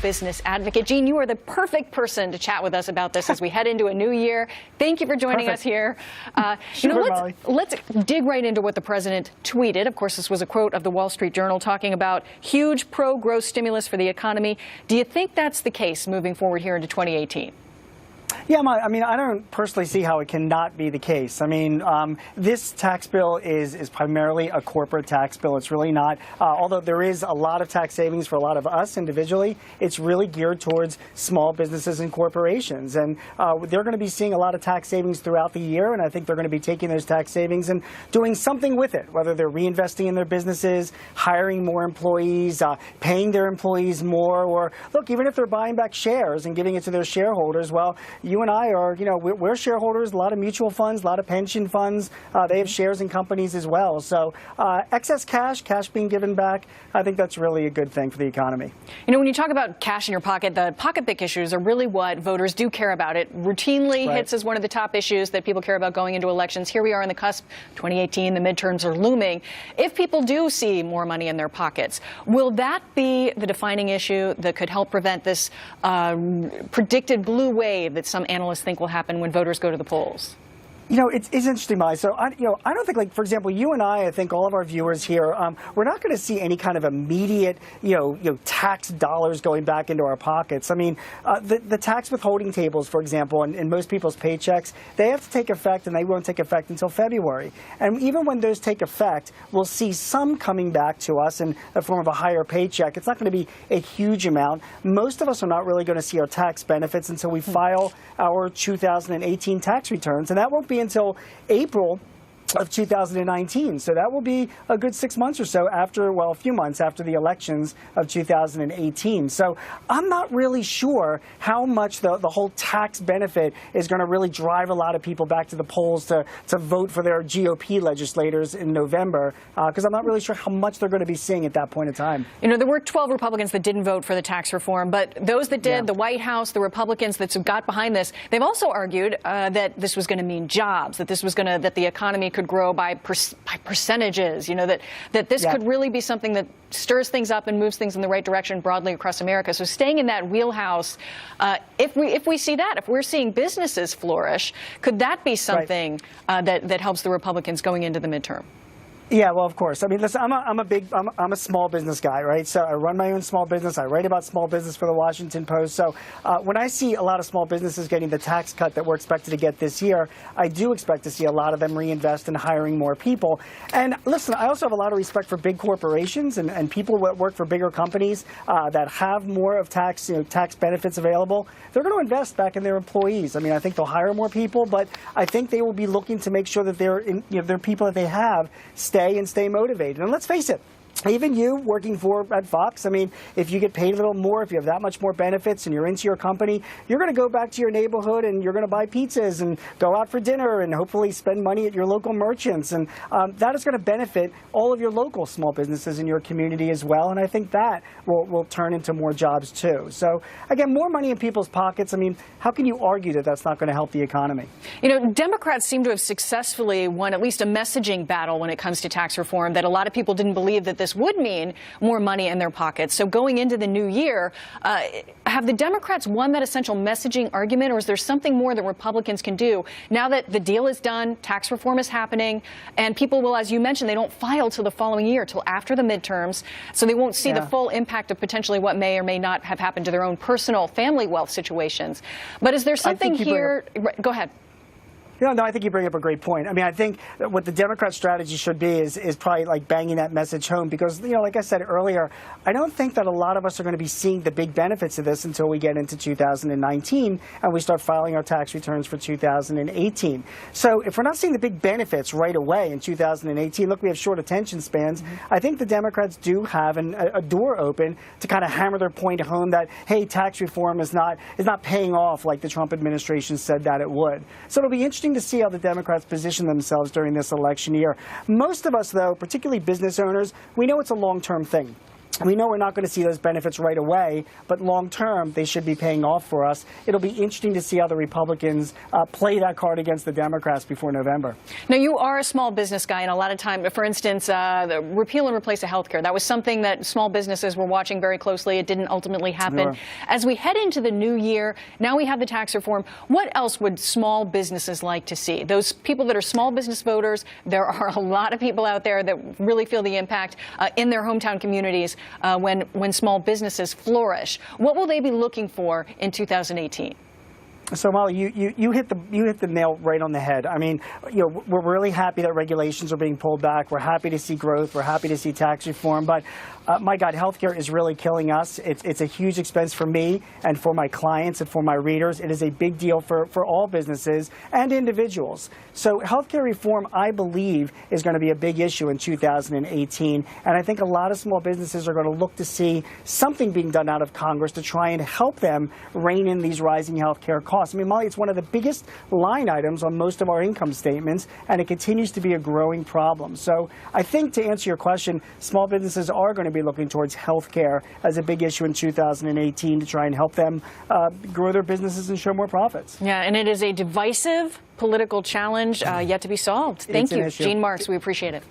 Business advocate. Gene, you are the perfect person to chat with us about this as we head into a new year. Thank you for joining us here. Let's dig right into what the president tweeted. Of course, this was a quote of the Wall Street Journal talking about huge pro-growth stimulus for the economy. Do you think that's the case moving forward here into 2018? Yeah, I mean, I don't personally see how it cannot be the case. I mean, this tax bill is primarily a corporate tax bill. It's really not, although there is a lot of tax savings for a lot of us individually, it's really geared towards small businesses and corporations. And they're going to be seeing a lot of tax savings throughout the year, and I think they're going to be taking those tax savings and doing something with it, whether they're reinvesting in their businesses, hiring more employees, paying their employees more, or look, even if they're buying back shares and giving it to their shareholders, well, you and I are, we're shareholders, a lot of mutual funds, a lot of pension funds. They have shares in companies as well. So excess cash being given back, I think that's really a good thing for the economy. When you talk about cash in your pocket, the pocketbook issues are really what voters do care about. It routinely hits as one of the top issues that people care about going into elections. Here we are on the cusp, 2018, the midterms are looming. If people do see more money in their pockets, will that be the defining issue that could help prevent this predicted blue wave that some analysts think will happen when voters go to the polls? It's interesting, Molly. So, I don't think, for example, you and I think all of our viewers here, we're not going to see any kind of immediate, tax dollars going back into our pockets. I mean, the tax withholding tables, for example, in most people's paychecks, they have to take effect, and they won't take effect until February. And even when those take effect, we'll see some coming back to us in the form of a higher paycheck. It's not going to be a huge amount. Most of us are not really going to see our tax benefits until we file our 2018 tax returns, and that won't be until April of 2019. So that will be a good 6 months or so after, well, a few months after the elections of 2018. So I'm not really sure how much the whole tax benefit is going to really drive a lot of people back to the polls to vote for their GOP legislators in November, because I'm not really sure how much they're going to be seeing at that point in time. There were 12 Republicans that didn't vote for the tax reform, but those that did, the White House, the Republicans that got behind this, they've also argued that this was going to mean jobs, that this was going to, that the economy could grow by percentages, that this could really be something that stirs things up and moves things in the right direction broadly across America. So staying in that wheelhouse, if we see that, if we're seeing businesses flourish, could that be something that helps the Republicans going into the midterm? Yeah, well, of course. I mean, listen, I'm a small business guy, right? So I run my own small business. I write about small business for the Washington Post. So when I see a lot of small businesses getting the tax cut that we're expected to get this year, I do expect to see a lot of them reinvest in hiring more people. And listen, I also have a lot of respect for big corporations and people that work for bigger companies that have more of tax benefits available. They're going to invest back in their employees. I mean, I think they'll hire more people, but I think they will be looking to make sure that their people that they have stay motivated. And let's face it, even you working at Fox, I mean, if you get paid a little more, if you have that much more benefits and you're into your company, you're going to go back to your neighborhood and you're going to buy pizzas and go out for dinner and hopefully spend money at your local merchants. And that is going to benefit all of your local small businesses in your community as well. And I think that will turn into more jobs too. So again, more money in people's pockets. I mean, how can you argue that that's not going to help the economy? Democrats seem to have successfully won at least a messaging battle when it comes to tax reform, that a lot of people didn't believe that this would mean more money in their pockets. So going into the new year, have the Democrats won that essential messaging argument, or is there something more that Republicans can do now that the deal is done, tax reform is happening, and people will, as you mentioned, they don't file till the following year, till after the midterms, so they won't see the full impact of potentially what may or may not have happened to their own personal family wealth situations. But is there something here? Go ahead. No, I think you bring up a great point. I mean, I think what the Democrat strategy should be is probably like banging that message home because, like I said earlier, I don't think that a lot of us are going to be seeing the big benefits of this until we get into 2019 and we start filing our tax returns for 2018. So if we're not seeing the big benefits right away in 2018, look, we have short attention spans. I think the Democrats do have a door open to kind of hammer their point home that, hey, tax reform is not paying off like the Trump administration said that it would. So it'll be interesting to see how the Democrats position themselves during this election year. Most of us, though, particularly business owners, we know it's a long-term thing. We know we're not going to see those benefits right away, but long term, they should be paying off for us. It'll be interesting to see how the Republicans play that card against the Democrats before November. Now, you are a small business guy, and a lot of time, for instance, the repeal and replace of health care, that was something that small businesses were watching very closely. It didn't ultimately happen. Sure. As we head into the new year, now we have the tax reform. What else would small businesses like to see? Those people that are small business voters, there are a lot of people out there that really feel the impact in their hometown communities when small businesses flourish. What will they be looking for in 2018? So, Molly, you hit the nail right on the head. I mean, we're really happy that regulations are being pulled back. We're happy to see growth. We're happy to see tax reform. But my God, healthcare is really killing us. It's a huge expense for me and for my clients and for my readers. It is a big deal for all businesses and individuals. So healthcare reform, I believe, is going to be a big issue in 2018. And I think a lot of small businesses are going to look to see something being done out of Congress to try and help them rein in these rising healthcare costs. I mean, Molly, it's one of the biggest line items on most of our income statements, and it continues to be a growing problem. So I think, to answer your question, small businesses are going to be looking towards health care as a big issue in 2018 to try and help them grow their businesses and show more profits. Yeah, and it is a divisive political challenge yet to be solved. Thank you, Gene Marks. We appreciate it.